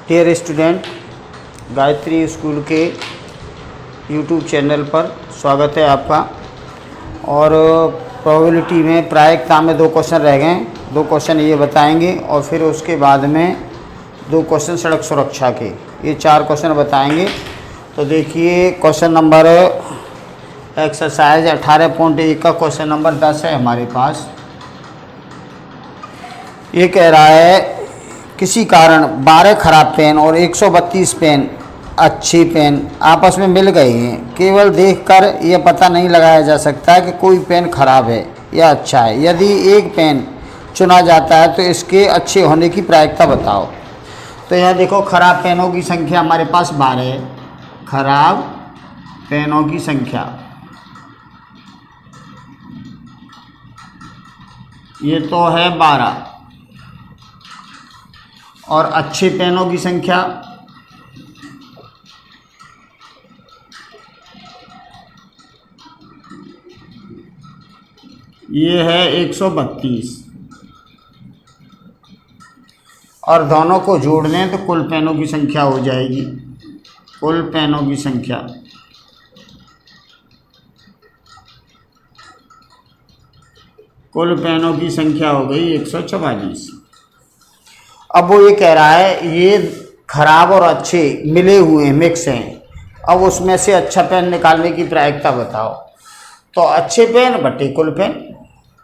Dear student, Gayatri school के YouTube channel पर स्वागत है आपका। और प्रोबेबिलिटी में प्रायिकता में 2 क्वेश्चन रह गए। 2 क्वेश्चन ये बताएंगे और फिर उसके बाद में 2 क्वेश्चन सड़क सुरक्षा के, ये 4 क्वेश्चन बताएंगे। तो देखिए, क्वेश्चन नंबर एक्सरसाइज 18.1 का क्वेश्चन नंबर 10 है हमारे पास। ये कह रहा है किसी कारण 12 खराब पेन और 132 पेन अच्छी पेन आपस में मिल गई हैं। केवल देखकर यह पता नहीं लगाया जा सकता कि कोई पेन खराब है या अच्छा है। यदि एक पेन चुना जाता है तो इसके अच्छे होने की प्रायिकता बताओ। तो यहाँ देखो, खराब पेनों की संख्या हमारे पास 12 है। खराब पेनों की संख्या ये तो है 12, और अच्छे पेनों की संख्या ये है 132, और दोनों को जोड़ लें तो कुल पेनों की संख्या हो जाएगी। कुल पेनों की संख्या हो गई 144। अब वो ये कह रहा है ये खराब और अच्छे मिले हुए हैं, मिक्स हैं। अब उसमें से अच्छा पेन निकालने की प्रायिकता बताओ। तो अच्छे पेन बटे कुल पेन,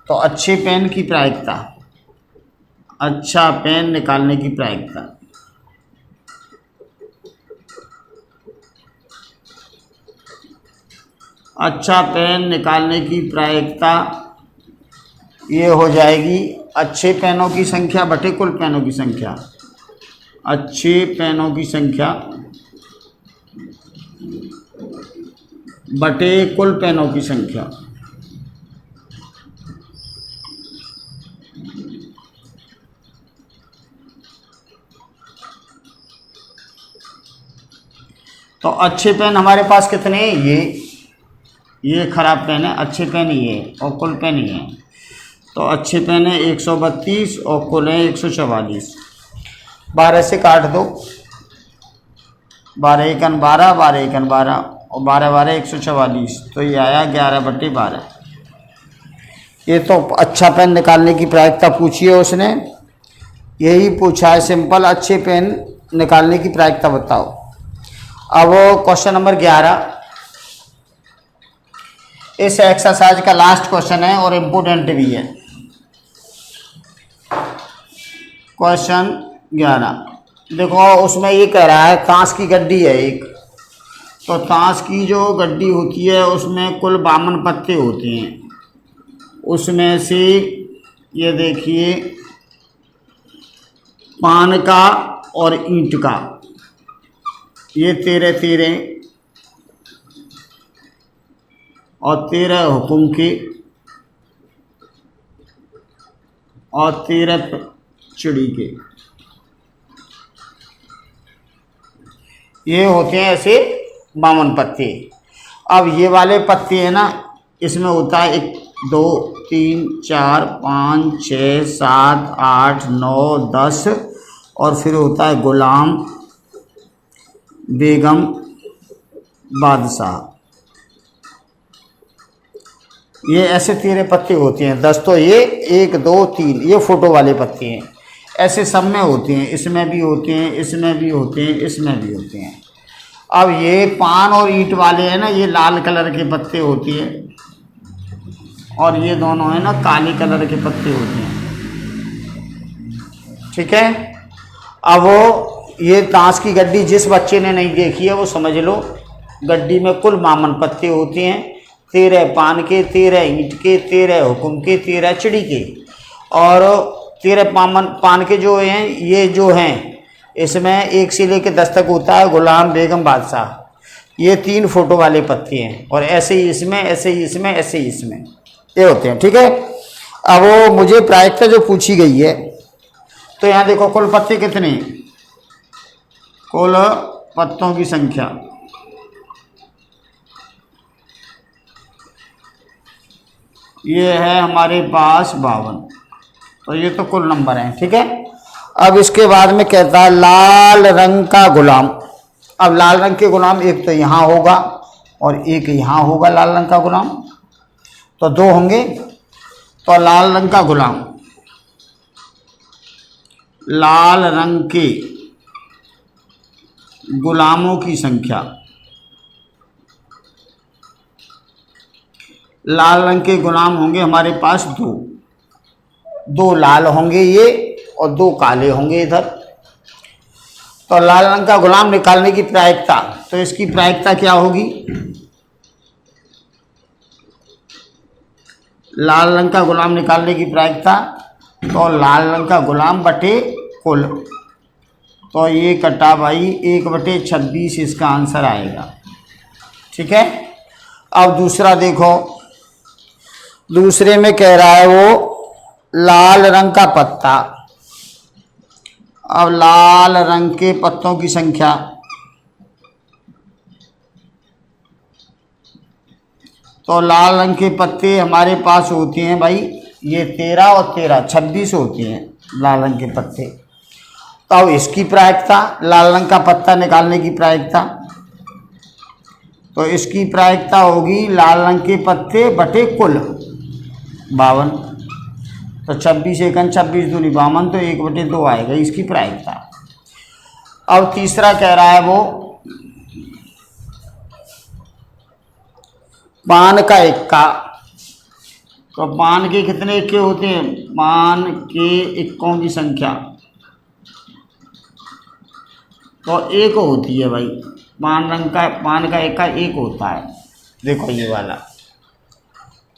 तो अच्छे पेन की प्रायिकता, अच्छा पेन निकालने की प्रायिकता ये हो जाएगी अच्छे पेनों की संख्या बटे कुल पेनों की संख्या। अच्छे पेनों की संख्या बटे कुल पेनों की संख्या। तो अच्छे पेन हमारे पास कितने हैं? ये खराब पेन है, अच्छे पेन ये है और कुल पेन ये है। तो अच्छे पेन है 132 और कुल है 144। 12 से काट दो, 12 एकन 12, 12 एकन 12 और 12 12 144। तो ये आया 11/12। ये तो अच्छा पेन निकालने की प्रायिकता पूछी है उसने, यही पूछा है सिंपल, अच्छे पेन निकालने की प्रायिकता बताओ। अब क्वेश्चन नंबर 11 इस एक्सरसाइज का लास्ट क्वेश्चन है और इम्पोर्टेंट भी है। क्वेश्चन 11 देखो, उसमें ये कह रहा है ताश की गड्डी है एक। तो ताश की जो गड्डी होती है उसमें कुल 52 पत्ते होते हैं। उसमें से ये देखिए, पान का और ईंट का ये 13 और 13 हुकुम के और 13 चिड़ी के, ये होते हैं ऐसे 52 पत्ते। अब ये वाले पत्ते हैं ना, इसमें होता है 1 2 3 4 5 6 7 8 9 10 और फिर होता है गुलाम, बेगम, बादशाह। ये ऐसे 13 पत्ते होते हैं। 10 तो ये 1 2 3 ये फोटो वाले पत्ते हैं। ऐसे सब में होते हैं, इसमें भी होते हैं, इसमें भी होते हैं, इसमें भी होते हैं। अब ये पान और ईंट वाले हैं ना, ये लाल कलर के पत्ते होते हैं, और ये दोनों है ना काले कलर के पत्ते होते हैं। ठीक है। अब वो ये ताश की गड्डी जिस बच्चे ने नहीं देखी है वो समझ लो, गड्डी में कुल 52 पत्ते होते हैं। 13 पान के, 13 ईंट के, 13 हुकुम के, 13 चिड़ी के, और 13 पान के जो हैं, ये जो हैं इसमें 1 से लेकर 10 तक होता है गुलाम, बेगम, बादशाह। ये 3 फोटो वाले पत्ते हैं, और ऐसे ही इसमें, ऐसे ही इसमें, ऐसे ही इसमें ये होते हैं। ठीक है। अब वो मुझे प्रायिकता जो पूछी गई है, तो यहाँ देखो कुल पत्ते कितने, कुल पत्तों की संख्या ये है हमारे पास 52। तो ये तो कुल नंबर हैं। ठीक है। अब इसके बाद में कहता है लाल रंग का गुलाम। अब लाल रंग के गुलाम एक तो यहाँ होगा और एक यहाँ होगा लाल रंग का गुलाम, तो दो होंगे। तो लाल रंग का गुलाम, लाल रंग के गुलामों की संख्या, लाल रंग के गुलाम होंगे हमारे पास दो, दो लाल होंगे ये और दो काले होंगे इधर। तो लाल रंग का गुलाम निकालने की प्रायिकता, तो इसकी प्रायिकता क्या होगी? लाल रंग का गुलाम निकालने की प्रायिकता, तो लाल रंग का गुलाम बटे कुल, तो ये कटा भाई 1/26 इसका आंसर आएगा। ठीक है। अब दूसरा देखो, दूसरे में कह रहा है वो लाल रंग का पत्ता। अब लाल रंग के पत्तों की संख्या, तो लाल रंग के पत्ते हमारे पास होते हैं भाई ये 13 और 13 26 होते हैं लाल रंग के पत्ते। तो अब इसकी प्रायिकता, लाल रंग का पत्ता निकालने की प्रायिकता, तो इसकी प्रायिकता होगी लाल रंग के पत्ते बटे कुल 52। तो 26 एकन 26 दूनी 52, तो 1/2 आएगा इसकी प्रायिकता। अब तीसरा कह रहा है वो पान का इक्का। तो पान के कितने इक्के होते हैं? पान के इक्कों की संख्या तो एक होती है भाई। पान का इक्का एक होता है। देखो ये वाला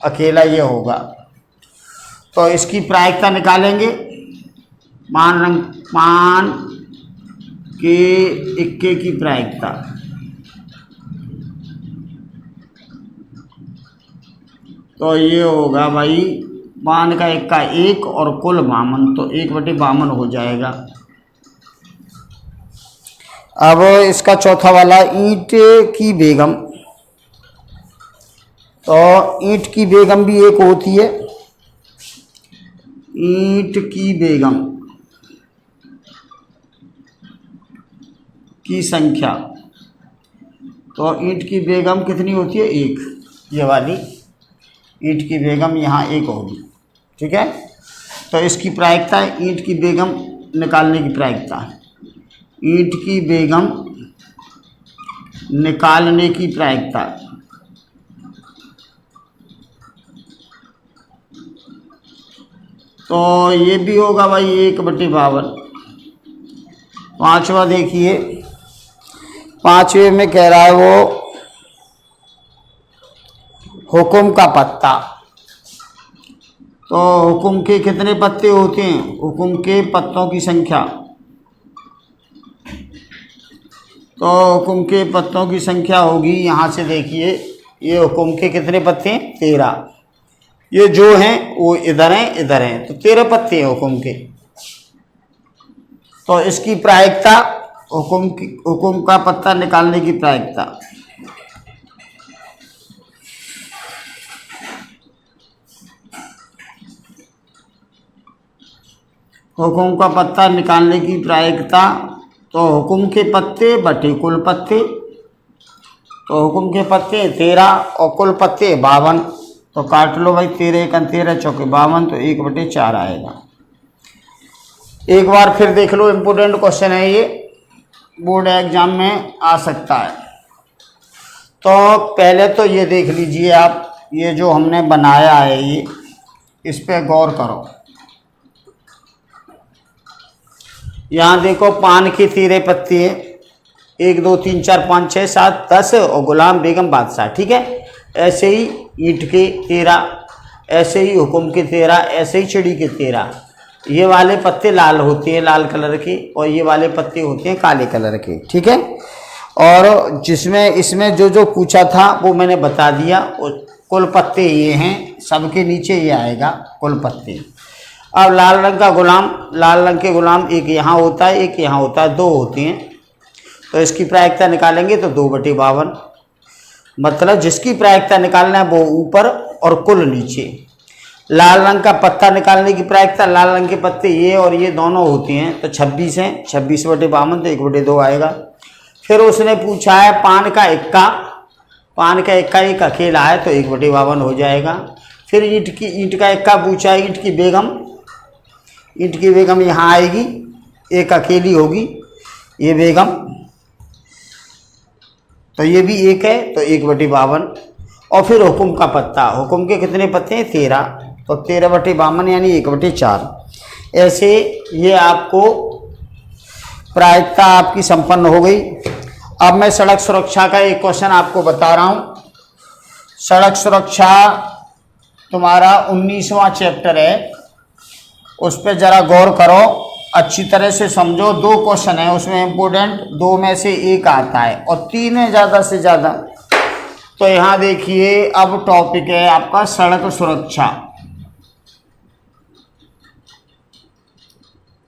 अकेला ये होगा, तो इसकी प्रायिकता निकालेंगे। पान के इक्के की प्रायिकता, तो ये होगा भाई पान का इक्का एक और कुल 52, तो 1/52 हो जाएगा। अब इसका चौथा वाला ईंट की बेगम। तो ईंट की बेगम भी एक होती है। ईंट की बेगम की संख्या, तो ईंट की बेगम कितनी होती है? एक। ये वाली ईंट की बेगम यहाँ एक होगी। ठीक है। तो इसकी प्रायिकता है ईंट की बेगम निकालने की प्रायिकता, ईंट की बेगम निकालने की प्रायिकता, तो ये भी होगा भाई 1/52। पांचवा देखिए, पांचवे में कह रहा है वो हुकुम का पत्ता। तो हुकुम के कितने पत्ते होते हैं? हुकुम के पत्तों की संख्या, तो हुकुम के पत्तों की संख्या होगी, यहाँ से देखिए ये हुकुम के कितने पत्ते हैं? 13। ये जो हैं वो इधर हैं इधर हैं, तो 13 पत्ते हैं हुकुम के। तो इसकी प्रायिकता, हुकुम का पत्ता निकालने की प्रायिकता, हुकुम का पत्ता निकालने की प्रायिकता, तो हुकुम के पत्ते बटे कुल पत्ते, तो हुकुम के पत्ते 13 और कुल पत्ते 52, तो काट लो भाई 13 एकन 13 चौके 52, तो 1/4 आएगा। एक बार फिर देख लो, इम्पोर्टेंट क्वेश्चन है ये, बोर्ड एग्जाम में आ सकता है। तो पहले तो ये देख लीजिए आप, ये जो हमने बनाया है ये, इस पे गौर करो। यहाँ देखो पान के 13 पत्ते हैं, 1 2 3 4 5 6 7 10 और गुलाम बेगम बादशाह। ठीक है। ऐसे ही ईंट के 13, ऐसे ही हुकुम के 13, ऐसे ही चिड़ी के 13। ये वाले पत्ते लाल होते हैं, लाल कलर के, और ये वाले पत्ते होते हैं काले कलर के। ठीक है। और जिसमें इसमें जो जो पूछा था वो मैंने बता दिया। और कुल पत्ते ये हैं, सबके नीचे ये आएगा कुल पत्ते। अब लाल रंग का गुलाम, लाल रंग के गुलाम एक यहाँ होता है एक यहाँ होता है, 2 होते हैं। तो इसकी प्रायिकता निकालेंगे तो 2/52, मतलब जिसकी प्रायिकता निकालना है वो ऊपर और कुल नीचे। लाल रंग का पत्ता निकालने की प्रायिकता, लाल रंग के पत्ते ये और ये दोनों होती हैं, तो 26 हैं, 26/52 तो 1/2 आएगा। फिर उसने पूछा है पान का इक्का, पान का इक्का एक अकेला है तो 1/52 हो जाएगा। फिर ईंट का इक्का पूछा है, ईंट की बेगम यहाँ आएगी, एक अकेली होगी ये बेगम, तो ये भी एक है तो 1/52। और फिर हुकुम का पत्ता, हुकुम के कितने पत्ते हैं 13, तो 13/52 यानी 1/4। ऐसे ये आपको प्रायिकता आपकी संपन्न हो गई। अब मैं सड़क सुरक्षा का एक क्वेश्चन आपको बता रहा हूँ। सड़क सुरक्षा तुम्हारा 19वां चैप्टर है, उस पर जरा गौर करो, अच्छी तरह से समझो। 2 क्वेश्चन है उसमें इम्पोर्टेंट, 2 में से 1 आता है और 3 है ज़्यादा से ज़्यादा। तो यहाँ देखिए, अब टॉपिक है आपका सड़क सुरक्षा।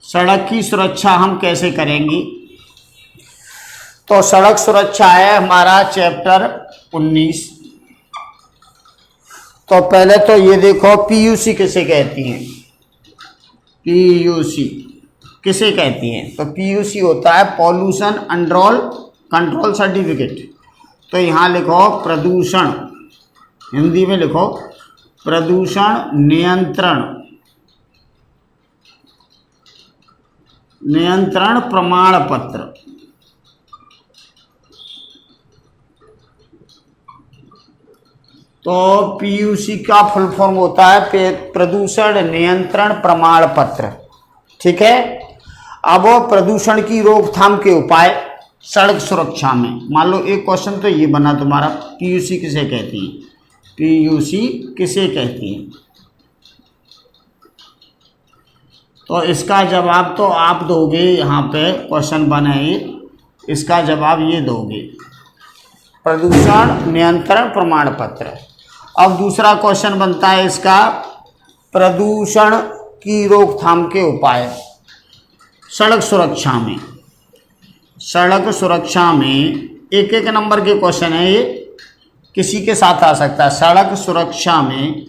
सड़क की सुरक्षा हम कैसे करेंगी? तो सड़क सुरक्षा है हमारा चैप्टर 19। तो पहले तो ये देखो, पीयूसी किसे कहती हैं? पीयूसी किसे कहती हैं? तो पीयूसी होता है पॉल्यूशन कंट्रोल सर्टिफिकेट। तो यहाँ लिखो प्रदूषण, हिंदी में लिखो प्रदूषण नियंत्रण प्रमाण पत्र। तो पीयूसी का फुल फॉर्म होता है प्रदूषण नियंत्रण प्रमाण पत्र, ठीक है। अब प्रदूषण की रोकथाम के उपाय सड़क सुरक्षा में, मान लो एक क्वेश्चन तो ये बना तुम्हारा, पीयूसी किसे कहती है? पीयूसी किसे कहती है? तो इसका जवाब तो आप दोगे, यहाँ पे क्वेश्चन बना है, इसका जवाब ये दोगे, प्रदूषण नियंत्रण प्रमाण पत्र। अब दूसरा क्वेश्चन बनता है इसका, प्रदूषण की रोकथाम के उपाय सड़क सुरक्षा में। सड़क सुरक्षा में 1-1 नंबर के क्वेश्चन है, ये किसी के साथ आ सकता है। सड़क सुरक्षा में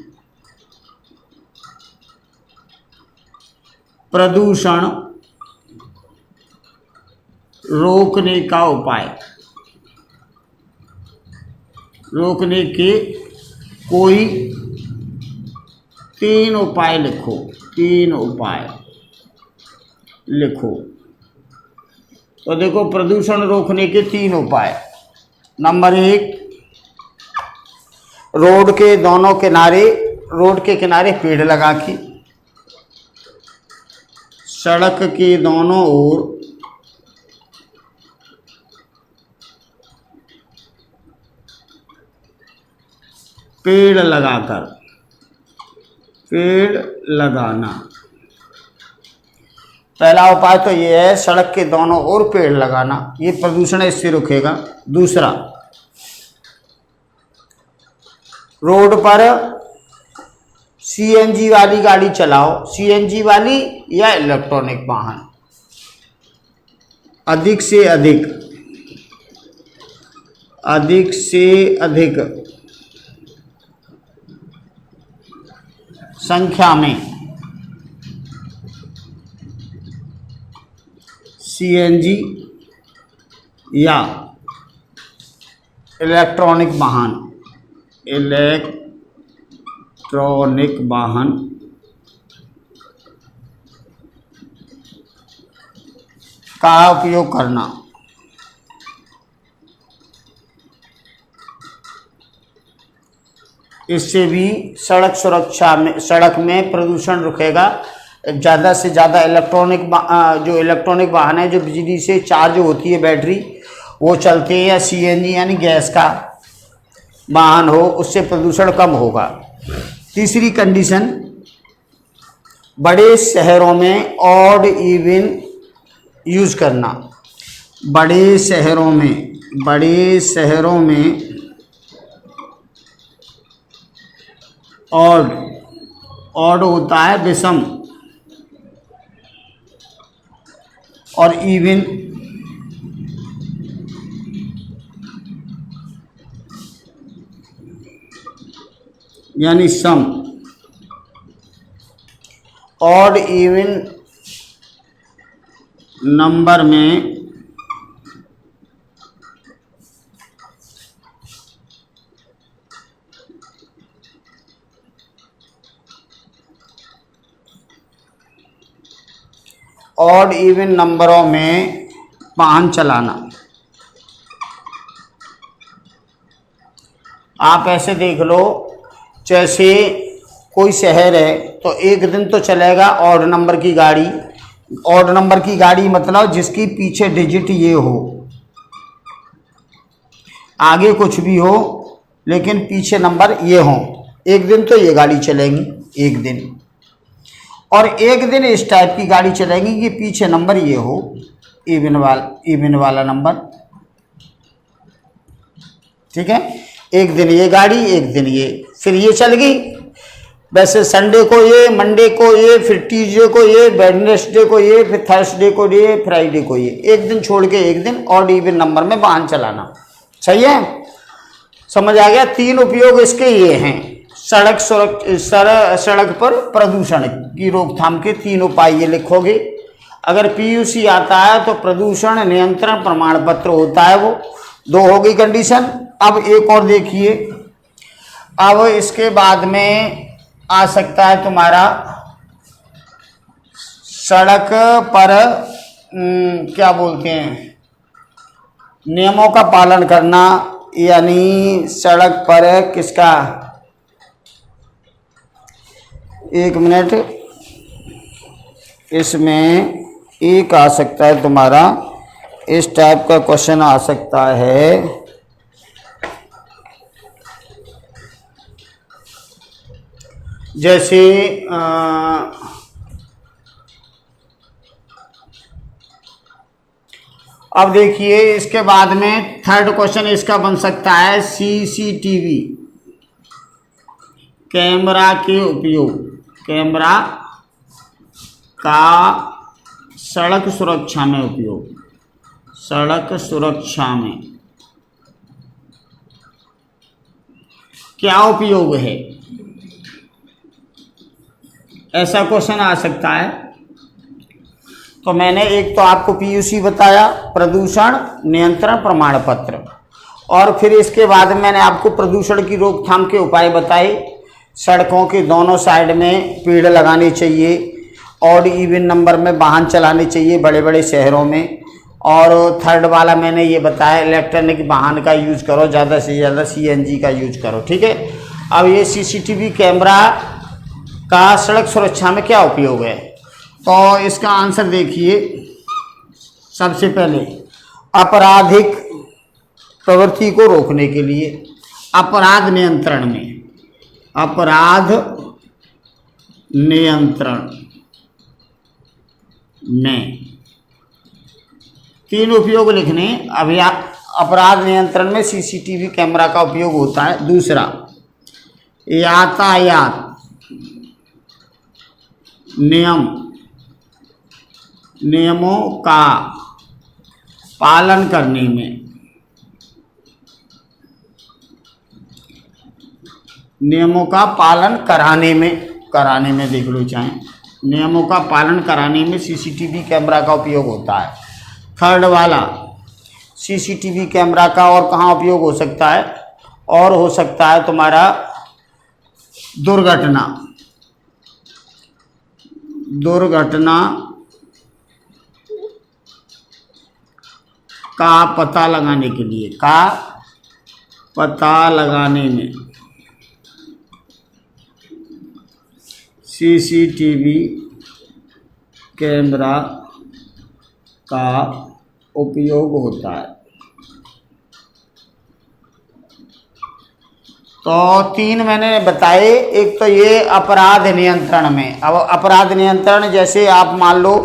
प्रदूषण रोकने का उपाय, रोकने के कोई 3 उपाय लिखो, 3 उपाय लिखो। तो देखो, प्रदूषण रोकने के 3 उपाय। नंबर 1, रोड के किनारे पेड़ लगा के, सड़क के दोनों ओर पेड़ लगाना। पहला उपाय तो ये है, सड़क के दोनों ओर पेड़ लगाना, ये प्रदूषण इससे रुकेगा। दूसरा, रोड पर सीएनजी वाली गाड़ी चलाओ, सीएनजी वाली या इलेक्ट्रॉनिक वाहन, अधिक से अधिक संख्या में सीएनजी या इलेक्ट्रॉनिक वाहन का उपयोग करना। इससे भी सड़क में प्रदूषण रुकेगा। ज़्यादा से ज़्यादा इलेक्ट्रॉनिक वाहन है जो बिजली से चार्ज होती है, बैटरी वो चलते हैं, या सीएनजी यानी गैस का वाहन हो, उससे प्रदूषण कम होगा। तीसरी कंडीशन, बड़े शहरों में ऑड इवन यूज करना। बड़े शहरों में ऑड होता है विषम, और इवन यानी सम। ऑड इवन नंबर में ऑड इवन नंबरों में वाहन चलाना। आप ऐसे देख लो, जैसे कोई शहर है तो एक दिन तो चलेगा ऑड नंबर की गाड़ी। ऑड नंबर की गाड़ी मतलब जिसकी पीछे डिजिट ये हो, आगे कुछ भी हो लेकिन पीछे नंबर ये हो, एक दिन तो ये गाड़ी चलेंगी एक दिन। और एक दिन इस टाइप की गाड़ी चलेगी कि पीछे नंबर ये हो, इवन वाला नंबर। ठीक है, एक दिन ये गाड़ी एक दिन ये, फिर ये चल गई। वैसे संडे को ये, मंडे को ये, फिर ट्यूसडे को ये, वेडनेसडे को ये, फिर थर्सडे को ये, फ्राइडे को ये, एक दिन छोड़ के एक दिन ऑड इवन नंबर में वाहन चलाना। सही है, समझ आ गया। तीन उपयोग इसके ये हैं। सड़क पर प्रदूषण की रोकथाम के तीन उपाय ये लिखोगे। अगर पीयूसी आता है तो प्रदूषण नियंत्रण प्रमाण पत्र होता है, वो दो हो गई कंडीशन। अब एक और देखिए, अब इसके बाद में आ सकता है तुम्हारा सड़क पर क्या बोलते हैं, नियमों का पालन करना, यानी सड़क पर किसका, एक मिनट, इसमें एक आ सकता है तुम्हारा, इस टाइप का क्वेश्चन आ सकता है। जैसे अब देखिए, इसके बाद में थर्ड क्वेश्चन इसका बन सकता है, सीसीटीवी कैमरा के उपयोग, कैमरा का सड़क सुरक्षा में उपयोग, सड़क सुरक्षा में क्या उपयोग है, ऐसा क्वेश्चन आ सकता है। तो मैंने एक तो आपको पीयूसी बताया, प्रदूषण नियंत्रण प्रमाण पत्र, और फिर इसके बाद मैंने आपको प्रदूषण की रोकथाम के उपाय बताए। सड़कों के दोनों साइड में पेड़ लगाने चाहिए, ऑड इवन नंबर में वाहन चलाने चाहिए बड़े बड़े शहरों में, और थर्ड वाला मैंने ये बताया, इलेक्ट्रॉनिक वाहन का यूज करो, ज़्यादा से ज़्यादा सीएनजी का यूज करो। ठीक है, अब ये सीसीटीवी कैमरा का सड़क सुरक्षा में क्या उपयोग है, तो इसका आंसर देखिए। सबसे पहले आपराधिक प्रवृत्ति को रोकने के लिए, अपराध नियंत्रण में, अपराध नियंत्रण में तीन उपयोग लिखने। अभी अपराध नियंत्रण में सीसीटीवी कैमरा का उपयोग होता है। दूसरा, यातायात नियमों का पालन करने में, नियमों का पालन कराने में देख लो, चाहे नियमों का पालन कराने में सीसीटीवी कैमरा का उपयोग होता है। थर्ड वाला, सीसीटीवी कैमरा का और कहाँ उपयोग हो सकता है, और हो सकता है तुम्हारा दुर्घटना का पता लगाने के लिए, का पता लगाने में सीसीटीवी कैमरा का उपयोग होता है। तो तीन मैंने बताए। एक तो ये अपराध नियंत्रण में, अब अपराध नियंत्रण जैसे आप मान लो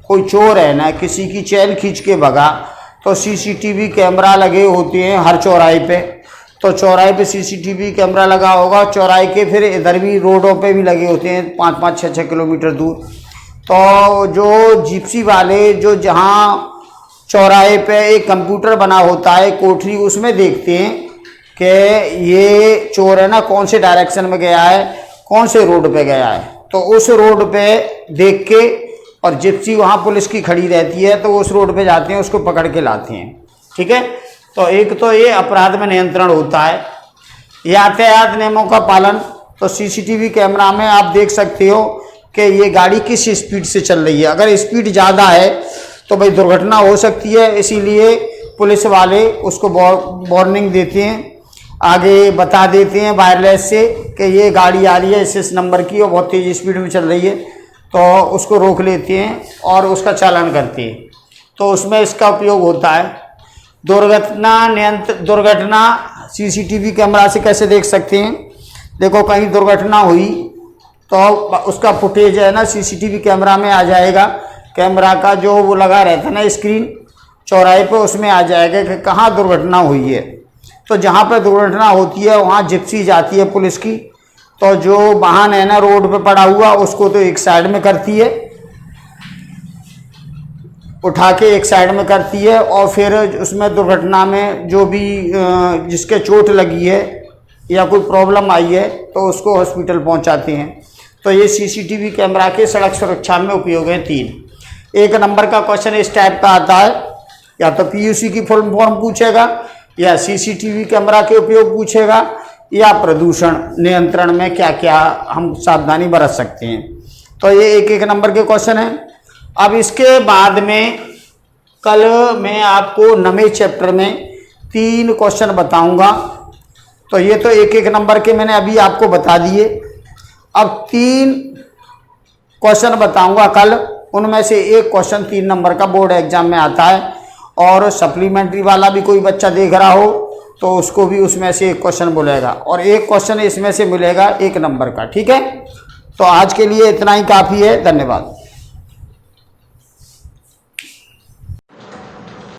कोई चोर है ना, किसी की चैन खींच के भगा, तो सीसीटीवी कैमरा लगे होते हैं हर चौराहे पे, तो चौराहे पे सीसीटीवी कैमरा लगा होगा, चौराहे के फिर इधर भी रोडों पे भी लगे होते हैं 5-5, 6-6 किलोमीटर दूर। तो जो जिप्सी वाले जो जहाँ चौराहे पे एक कंप्यूटर बना होता है कोठरी, उसमें देखते हैं कि ये चोर है ना कौन से डायरेक्शन में गया है, कौन से रोड पे गया है, तो उस रोड पे देख के, और जिप्सी वहाँ पुलिस की खड़ी रहती है तो उस रोड पे जाते हैं, उसको पकड़ के लाते हैं। ठीक है, तो एक तो ये अपराध में नियंत्रण होता है। यातायात नियमों का पालन, तो सीसीटीवी कैमरा में आप देख सकते हो कि ये गाड़ी किस स्पीड से चल रही है। अगर स्पीड ज़्यादा है तो भाई दुर्घटना हो सकती है, इसीलिए पुलिस वाले उसको वार्निंग देते हैं, आगे बता देते हैं वायरलेस से कि ये गाड़ी आ रही है इस नंबर की और बहुत तेज़ स्पीड में चल रही है, तो उसको रोक लेते हैं और उसका चालान करते हैं। तो उसमें इसका उपयोग होता है। दुर्घटना सीसीटीवी कैमरा से कैसे देख सकते हैं? देखो कहीं दुर्घटना हुई तो उसका फुटेज है ना सीसीटीवी कैमरा में आ जाएगा। कैमरा का जो वो लगा रहता है ना स्क्रीन चौराहे पे, उसमें आ जाएगा कि कहाँ दुर्घटना हुई है। तो जहाँ पर दुर्घटना होती है वहाँ जिप्सी जाती है पुलिस की, तो जो वाहन है ना रोड पे पड़ा हुआ उसको तो एक साइड में करती है, उठा के एक साइड में करती है, और फिर उसमें दुर्घटना में जो भी जिसके चोट लगी है या कोई प्रॉब्लम आई है तो उसको हॉस्पिटल पहुंचाते हैं। तो ये सीसीटीवी कैमरा के सड़क सुरक्षा में उपयोग है 3। 1 नंबर का क्वेश्चन इस टाइप का आता है, या तो पीयूसी की फुल फॉर्म पूछेगा, या सीसीटीवी कैमरा के उपयोग पूछेगा, या प्रदूषण नियंत्रण में क्या क्या हम सावधानी बरत सकते हैं। तो ये 1 नंबर के क्वेश्चन हैं। अब इसके बाद में कल मैं आपको नवे चैप्टर में 3 क्वेश्चन बताऊंगा। तो ये तो 1 नंबर के मैंने अभी आपको बता दिए। अब 3 क्वेश्चन बताऊंगा कल, उनमें से एक क्वेश्चन 3 नंबर का बोर्ड एग्जाम में आता है, और सप्लीमेंट्री वाला भी कोई बच्चा देख रहा हो तो उसको भी उसमें से एक क्वेश्चन बोलेगा, और एक क्वेश्चन इसमें से मिलेगा 1 नंबर का। ठीक है, तो आज के लिए इतना ही काफ़ी है। धन्यवाद।